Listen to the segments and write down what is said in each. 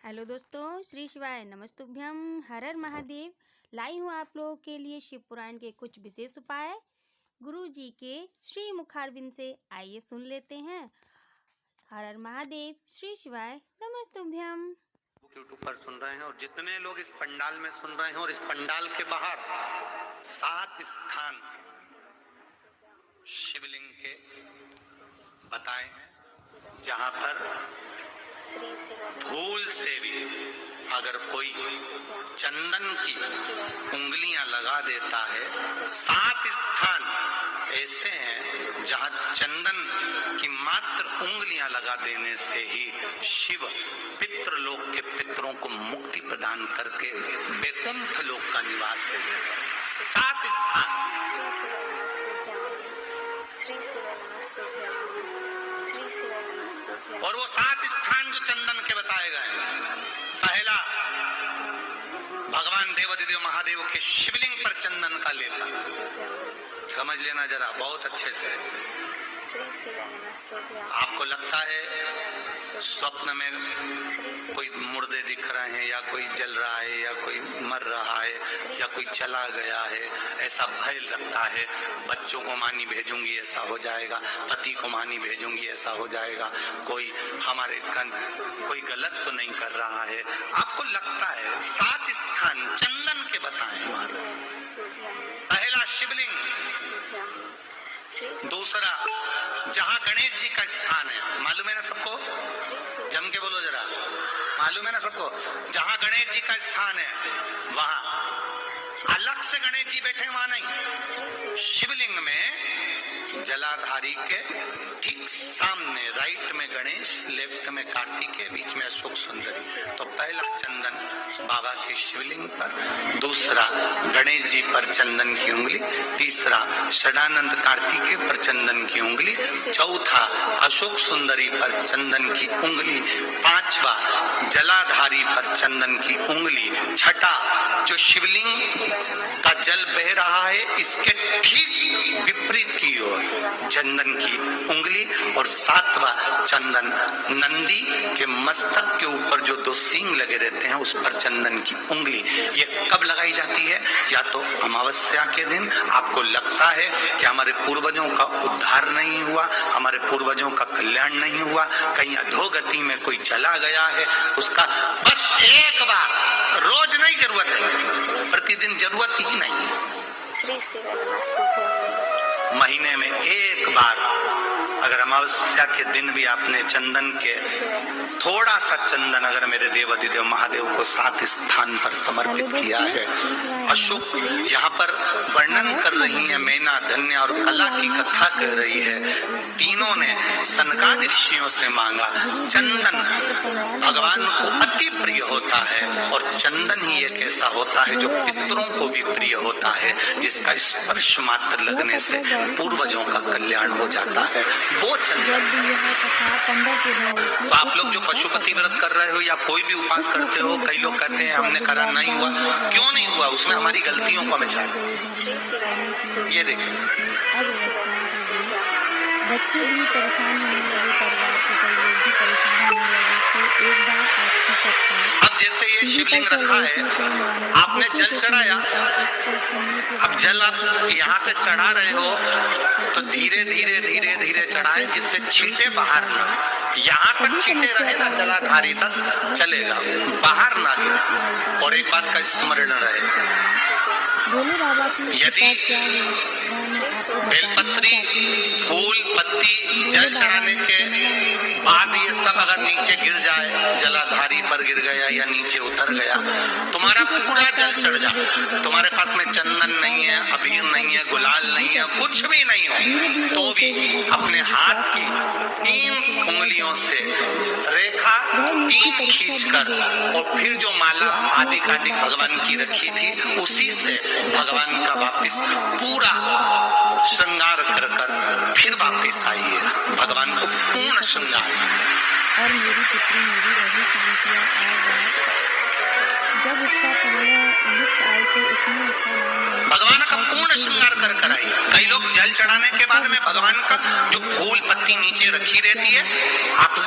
Hello दोस्तों, श्री शिवाय नमस्तुभ्यम। हर हर महादेव। लाई हूँ आप लोगों के लिए शिव पुराण के कुछ विशेष उपाय गुरु जी के श्री मुखारविंद से। आइए सुन लेते हैं। हर हर महादेव, श्री शिवाय नमस्तुभ्यम। यूट्यूब पर सुन रहे हैं और जितने लोग इस पंडाल में सुन रहे हैं और इस पंडाल के बाहर 7 स्थान शिवलिंग के बताए हैं जहां पर भूल से भी अगर कोई चंदन की उंगलियां लगा देता है। 7 स्थान ऐसे हैं जहां चंदन की मात्र उंगलियां लगा देने से ही शिव पितृलोक के पितरों को मुक्ति प्रदान करके वैकुंठ लोक का निवास देते हैं। 7 स्थान। और वो 7 स्थान जो चंदन के बताए गए हैं, पहला भगवान देवाधिदेव महादेव के शिवलिंग पर चंदन का लेपन। समझ लेना जरा बहुत अच्छे से। आपको लगता है स्वप्न में कोई मुर्दे दिख रहे हैं या कोई जल रहा है या कोई मर रहा है या कोई चला गया है, ऐसा भय लगता है। बच्चों को मानी भेजूंगी ऐसा हो जाएगा, पति को मानी भेजूंगी ऐसा हो जाएगा, कोई हमारे कोई गलत तो नहीं कर रहा है। आपको लगता है 7 स्थान चंदन के बताए महाराज। पहला शिवलिंग। दूसरा जहां गणेश जी का स्थान है, मालूम है ना सबको? जम के बोलो जरा, मालूम है ना सबको? जहां गणेश जी का स्थान है वहां अलग से गणेश जी बैठे, वहां नहीं। शिवलिंग में जलाधारी के ठीक सामने राइट में गणेश, लेफ्ट में कार्तिकेय, बीच में अशोक सुंदरी। तो पहला चंदन बाबा के शिवलिंग पर, दूसरा गणेश जी पर चंदन की उंगली, तीसरा षडानंद कार्तिकेय पर चंदन की उंगली, चौथा अशोक सुंदरी पर चंदन की उंगली, पांचवा जलाधारी पर चंदन की उंगली, छठा जो शिवलिंग का जल बह रहा है इसके ठीक विपरीत की ओर चंदन की उंगली, और 7वां चंदन नंदी के मस्तक के ऊपर जो 2 सींग लगे रहते हैं उस पर चंदन की उंगली। ये कब लगाई जाती है? या तो अमावस्या के दिन। आपको लगता है कि हमारे पूर्वजों का उद्धार नहीं हुआ, हमारे पूर्वजों का कल्याण नहीं हुआ, कहीं अधोगति में कोई चला गया है, उसका बस एक बार, रोज नहीं जरूरत है, प्रतिदिन जरूरत ही नहीं, महीने में एक बार अगर अमावस्या के दिन भी आपने चंदन के थोड़ा सा चंदन अगर मेरे देवाधिदेव महादेव को 7 स्थान पर समर्पित किया है। अशोक यहाँ पर वर्णन कर रही है, मैना, धन्य और कला की कथा कह रही है। तीनों ने सनकादि ऋषियों से मांगा। चंदन भगवान को अति प्रिय होता है और चंदन ही एक ऐसा होता है जो पितरों को भी प्रिय होता है, जिसका स्पर्श मात्र लगने से पूर्वजों का कल्याण हो जाता है। वो चंदन। तो आप लोग जो पशुपति व्रत कर रहे हो या कोई भी उपास करते हो, कई लोग कहते हैं हमने करा नहीं हुआ। क्यों नहीं हुआ? उसमें हमारी गलतियों को हमें चाहिए। ये देखिए, बच्चे भी परेशान होने लगे, परिवार के कई लोग भी परेशान होने लगे। तो एक बार आपकी कथा, अब जैसे ये शिवलिंग रखा है, आपने जल चढ़ाया, अब जल आप यहाँ से चढ़ा रहे हो तो धीरे धीरे धीरे धीरे चढ़ाएं जिससे छींटे बाहर ना, यहाँ तक छींटे रहे ना, जलाधारी तक चलेगा, बाहर ना गिरे। और एक बात का स्मरण रहे, यदि बेलपत्री, फूल, पत्ती जल चढ़ाने के बाद ये सब अगर नीचे गिर जाए, जलाधारी पर गिर गया या नीचे उतर गया, तुम्हारा पूरा जल चढ़ जाए, तुम्हारे पास में चंदन नहीं है, अबीर नहीं है, गुलाल नहीं है, कुछ भी नहीं हो, तो भी अपने हाथ की 3 उंगलियों से रेखा 3 खींचकर और फिर जो माला आदि भगवान की रखी थी उसी से भगवान का वापिस पूरा श्रृंगार कर फिर वापिस आइए, भगवान को पूर्ण श्रृंगार। और मेरी पुत्री मेरी रही जब उसका पहला लिस्ट आई भगवान का पूर्ण श्रृंगार कर कर आई। कई लोग जल चढ़ाने के बाद में भगवान का जो फूल पत्ती नीचे रखी रहती है,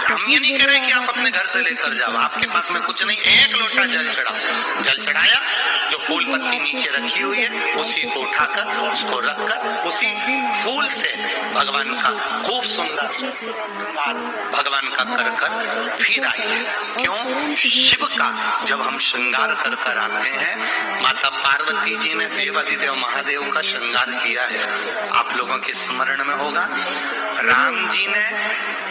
हम ये नहीं कह रहे कि आप अपने घर से लेकर जाओ, आपके पास में कुछ नहीं, एक लोटा जल चढ़ाओ, जल चढ़ाया, जो फूल पत्ती नीचे रखी हुई है उसी को उठाकर उसको रखकर उसी फूल से भगवान का खूब सुंदर भगवान का कर कर फिर आइए। क्यों? शिव का जब हम श्रृंगार कर कर आते हैं, माता पार्वती जी ने देवाधिदेव महादेव का श्रृंगार किया है, आप लोगों के स्मरण में होगा। राम जी ने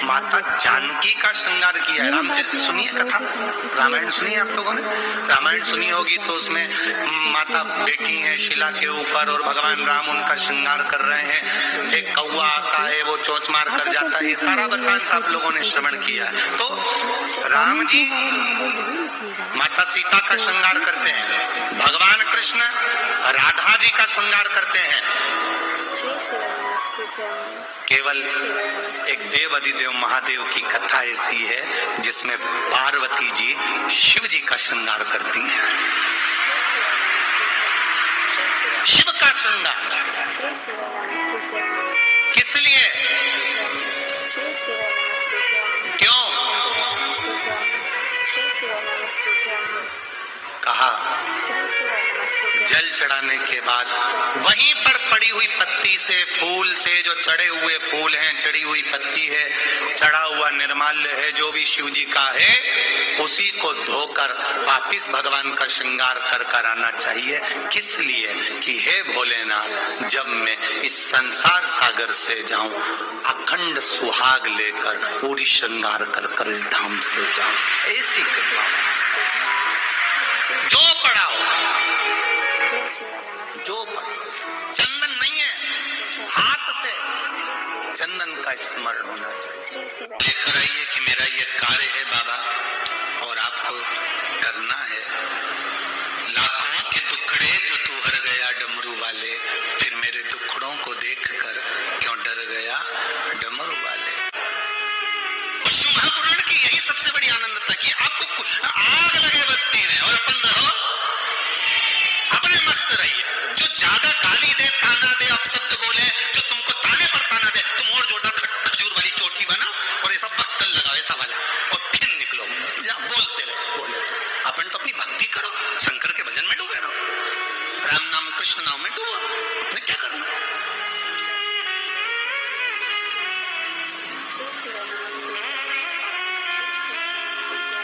माता जानकी का श्रृंगार किया है। रामचरित्र सुनिए, कथा रामायण सुनिए, आप लोगों ने रामायण सुनी होगी, तो उसमें माता बैठी है शिला के ऊपर और भगवान राम उनका श्रृंगार कर रहे हैं, एक कौवा आता है वो चोंच मार कर जाता है, ये सारा वृत्तांत आप लोगों ने श्रवण किया है। तो राम जी माता सीता का श्रृंगार करते हैं, भगवान कृष्ण राधा जी का श्रृंगार करते हैं। केवल एक देव अधिदेव महादेव की कथा ऐसी है जिसमें पार्वती जी शिव जी का श्रृंगार करती हैं। शिव का श्रृंगार किस लिए? क्यों? कहा जल चढ़ाने के बाद वहीं पर पड़ी हुई पत्ती से, फूल से, जो चढ़े हुए फूल हैं, चढ़ी हुई पत्ती है, चढ़ा हुआ निर्माल्य है, जो भी शिव जी का है, उसी को धोकर वापिस भगवान का श्रृंगार कर कर आना चाहिए। किस लिए? कि हे भोलेनाथ, जब मैं इस संसार सागर से जाऊं, अखंड सुहाग लेकर पूरी श्रृंगार कर कर इस धाम से जाऊं। ऐसी कृपा जो पड़ा हो, जो पड़ा, चंदन नहीं है, हाथ से चंदन का स्मरण होना चाहिए। लेकर आइए कि मेरा ये कार्य है बाबा और आपको करना है। लाखों के टुकड़े जो तू हर गया डमरू वाले, फिर मेरे दुखड़ों को देखकर क्यों डर गया डमरू वाले। और शिव महापुराण की यही सबसे बड़ी आनंदता कि आपको आग लगे बस्ती में और अपन रहो, अपने मस्त रहिए। जो ज्यादा गाली दे, ताना दे, अपशब्द बोले, जो तुमको ताने पर ताना दे, तुम और जोड़ा खजूर वाली चोटी बना और ऐसा बक्कल लगाओ ऐसा वाला, और फिर निकलो, जहाँ बोलते रहे बोले। अपन तो अपनी भक्ति करो, शंकर के भजन में डूबे रहो, राम नाम कृष्ण नाम में डूबो, अपने क्या करना।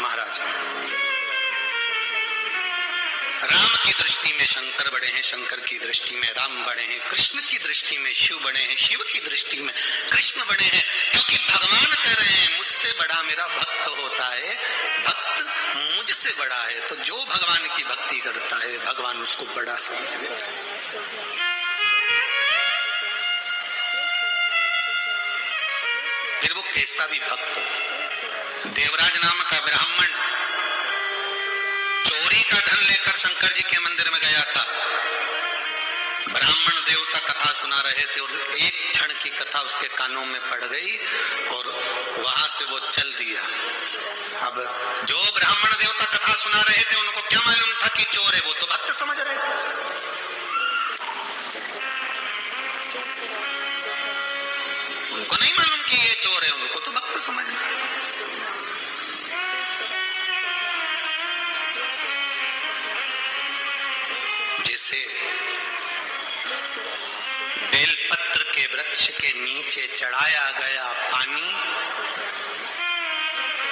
महाराज, राम की दृष्टि में शंकर बड़े हैं, शंकर की दृष्टि में राम बड़े हैं, कृष्ण की दृष्टि में शिव बड़े हैं, शिव की दृष्टि में कृष्ण बड़े हैं। क्योंकि भगवान कह रहे हैं मुझसे बड़ा मेरा भक्त होता है, भक्त मुझसे बड़ा है। तो जो भगवान की भक्ति करता है भगवान उसको बड़ा समझते हैं। फिर वो कैसा भी भक्त हो। देवराज नाम का ब्राह्मण चोरी का धन लेकर शंकर जी के मंदिर में गया था। ब्राह्मण देवता कथा सुना रहे थे और एक क्षण की कथा उसके कानों में पड़ गई और वहां से वो चल दिया। अब जो ब्राह्मण देवता कथा सुना रहे थे उनको क्या मालूम था कि चोर है, वो तो भक्त समझ रहे थे। उनको नहीं मालूम कि ये चोर है, उनको तो भक्त समझ रहे। जैसे बेलपत्र के वृक्ष के नीचे चढ़ाया गया पानी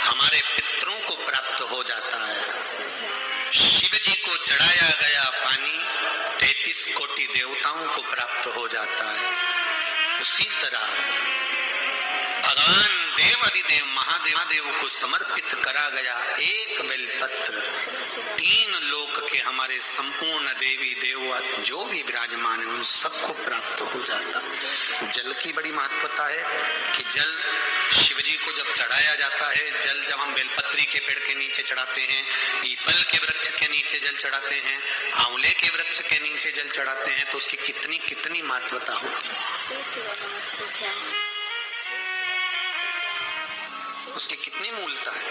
हमारे पितरों को प्राप्त हो जाता है, शिव जी को चढ़ाया गया पानी 33 कोटि देवताओं को प्राप्त हो जाता है। उसी तरह भगवान देव अधिदेव महादेव को समर्पित करा गया एक बेलपत्र 3 लोक के हमारे संपूर्ण देवी देवता जो भी विराजमान है उन सबको प्राप्त हो जाता। जल की बड़ी महत्वता है कि जल शिव जी को जब चढ़ाया जाता है, जल जब हम बेलपत्री के पेड़ के नीचे चढ़ाते हैं, पीपल के वृक्ष के नीचे जल चढ़ाते हैं, आंवले के वृक्ष के नीचे जल चढ़ाते हैं, तो उसकी कितनी कितनी महत्वता होगी, उसकी कितनी मूलता है।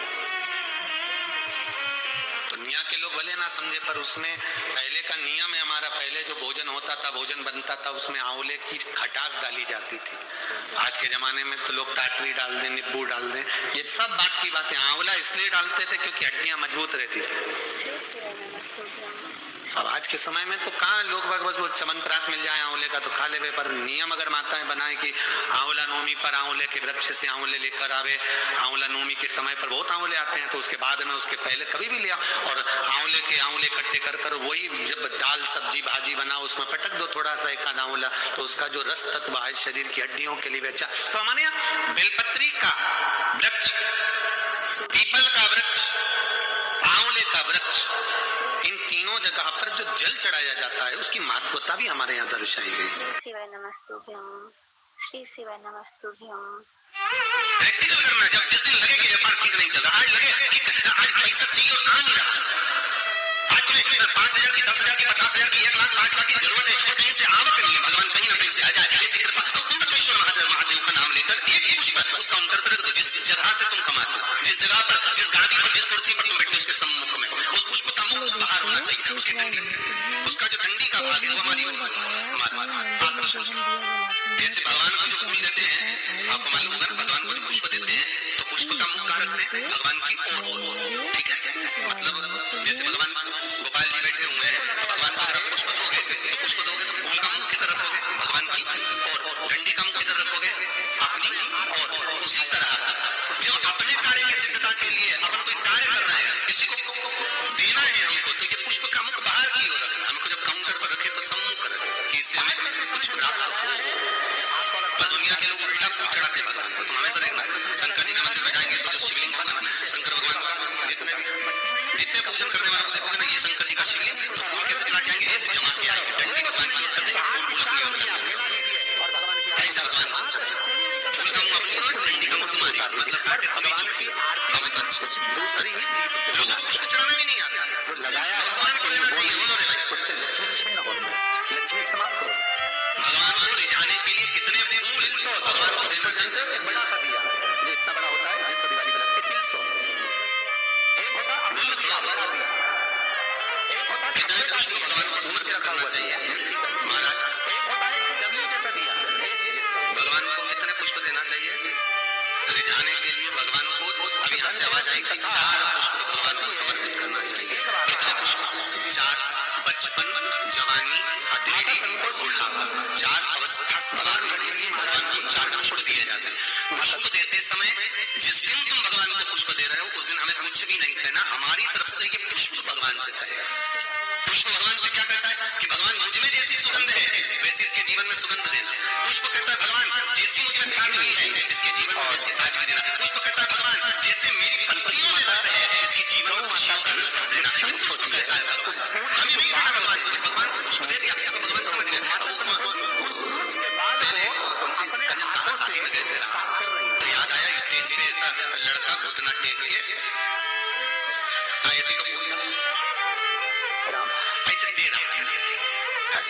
तो दुनिया के लोग भले ना समझे, पर उसमें पहले का नियम है हमारा। पहले जो भोजन होता था, भोजन बनता था, उसमें आंवले की खटास डाली जाती थी। आज के जमाने में तो लोग टाटरी डाल दें, नींबू डाल दें, ये सब बात की बातें। आंवला इसलिए डालते थे क्योंकि हड्डियां मजबूत रहती थी। अब आज के समय में तो कहाँ लोग बस वो चमनप्राश मिल जाए आंवले का तो खा ले। पर नियम अगर माताएं बनाए कि आंवला नवमी पर आंवले के वृक्ष से आंवले लेकर आवे, आंवला नवमी के समय पर बहुत आंवले आते हैं, तो उसके बाद में उसके पहले कभी भी लिया और आंवले इकट्ठे कर वही जब दाल सब्जी भाजी बनाओ उसमें पटक दो थोड़ा सा एक आधा आंवला, तो उसका जो रस तत्व है शरीर की हड्डियों के लिए अच्छा। तो हमारे यहाँ बेलपत्री का वृक्ष, पीपल का वृक्ष, आंवले का वृक्ष, इन तीनों जगह पर जो जल चढ़ाया जाता है उसकी महत्वता भी हमारे यहाँ दर्शाई गई। श्री शिवाय नमस्तुभ्यम, श्री शिवाय नमस्तुभ्यम। प्रैक्टिकल करना, जब जिस दिन लगे कि व्यापार ठीक नहीं चल रहा, आज लगे कि आज पैसा चाहिए और आ नहीं रहा, आज तुम्हें 5,000 की, 10,000 की, 50,000 की, 1 लाख, 5 लाख की जरूरत है और कहीं से आवक नहीं है, भगवान कहीं ना कहीं से आ जाए, ऐसी कृपा। तो कुंडकेश्वर महादेव का नाम लेकर एक पुष्प उस काउंटर पर रख दो, जिस जगह से तुम कमाते हो, जिस जगह पर, जिस गाड़ी पर, जिस कुर्सी पर तुम बैठे उसके सम्मुख में उस पुष्प का मुख बाहर होना चाहिए। उसकी डंडी, उसका जो डंडी का भाग है वो हमारी आकर्षण। जैसे भगवान को जो फूल देते हैं, आपको मालूम होगा ना, भगवान को जो पुष्प देते हैं तो पुष्प का मुख कहाँ रखते हैं? भगवान की ओर। ठीक है, मतलब जैसे भगवान गोपाल जी बैठे हुए हैं तो भगवान को अगर आप पुष्प दोगे तो फूल का मुख किधर रखोगे? भगवान की और डंडी का मुख किधर रखोगे? अपनी और। उसी तरह जो अपने कार्य की सिद्धता के लिए अपन कोई कार्य कर रहे हैं, किसी को देना है हमको, तो ये पुष्प का मुख बाहर की ओर रखना। हमको जब काउंटर पर रखे तो सम्मुख रखे कि इससे हमें कुछ प्राप्त हो। पर दुनिया के लोग उल्टा फूल चढ़ाते हैं भगवान को। तुम हमेशा देखना, शंकर जी के मंदिर में जाएंगे तो जो शिवलिंग होगा ना, शंकर भगवान जितने पूजन करने वालों को देखोगे ना, ये शंकर जी का शिवलिंग, तो फूल कैसे चढ़ा के आएंगे? ऐसे जमा के आएंगे, डंडी भगवान की ओर कर देंगे, फूल अपनी ओर कर देंगे। ऐसे भगवान फूल का मुंह अपनी ओर, डंडी का मुंह तुम्हारी ओर, मतलब काटे तभी चुपके हम दूसरी लोगों को पुष्प चढ़ाना भी नहीं आता, जो लगाया भगवान को देना चाहिए। बोलो रे भाई, उससे लक्ष्मी क्षीण होगी, लक्ष्मी समाप्त हो। भगवान को रिझाने के लिए कितने फूल भगवान को देना जानते हो? एक बड़ा सा दिया जो इतना बड़ा होता है, जिसको दिवाली पे लगता है 300। एक होता अमृत दिया, बड़ा दिया। एक होता कितने पुष्प भगवान को समर्पित करना चाहिए महाराज? एक होता है डब्ल्यू जैसा दिया, एस जैसा। भगवान को कितने पुष्प देना चाहिए रिझाने के लिए? भगवान को अभी यहाँ से आवाज आई कि 4 पुष्प भगवान को समर्पित करना चाहिए। कितने पुष्प? 4। बचपन, जवानी, अधेड़ी और बुढ़ापा, 4 अवस्था सवार करने के लिए भगवान को 4 पुष्प दिए जाते हैं। पुष्प देते समय जिस दिन तुम भगवान को पुष्प दे रहे हो उस दिन हमें कुछ भी नहीं कहना, हमारी तरफ से ये पुष्प भगवान से कहे। पुष्प भगवान से क्या कहता है कि भगवान मुझ में जैसी सुगंध है वैसी इसके जीवन में सुगंध देना। पुष्प कहता है भगवान जैसी मुझ में ताजगी है इसके जीवन में वैसी ताजगी देना। पुष्प कहता है भगवान जैसे मेरी संपत्तियों में रस है इसके जीवन में खुशियों का रस भर देना। ये पुष्प कहता है भगवान। हमें नहीं कहना भगवान को, भगवान को पुष्प दे दिया तो भगवान समझ गए। कन्या कहाँ शादी में गए थे तो याद आया स्टेज पे ऐसा लड़का घुटना टेक के ऐसे को ऐसे दे रहा है।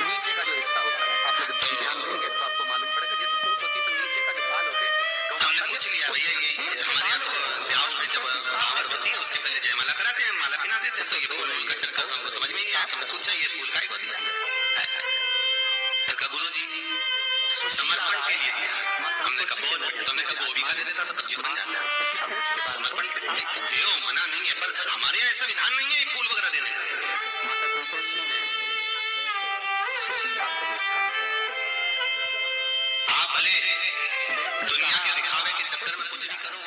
नीचे का जो हिस्सा होता है आप लोग ध्यान देंगे तो आपको मालूम पड़ेगा, जैसे पूछ होती है तो नीचे का जो बाल होते हैं हमने पूछ लिया भैया ये हमारे यहाँ तो ब्याह में जब भावर होती है उसके पहले जयमाला कराते हैं, माला पिना देते हैं, तो ये फूल का चक्कर तो हमको समझ में नहीं आया। हमने पूछा ये फूल काय को दिया? तो गुरु जी समर्पण के लिए दिया। हमने कहा बहुत बढ़िया। तो हमने कहा गोभी का दे देता तो सब्जी बन जाता। समर्पण देव मना नहीं है, पर हमारे यहाँ ऐसा विधान नहीं है फूल वगैरह देने का। माता संतोषी ने आप भले दुनिया के दिखावे के चक्कर में कुछ भी करो।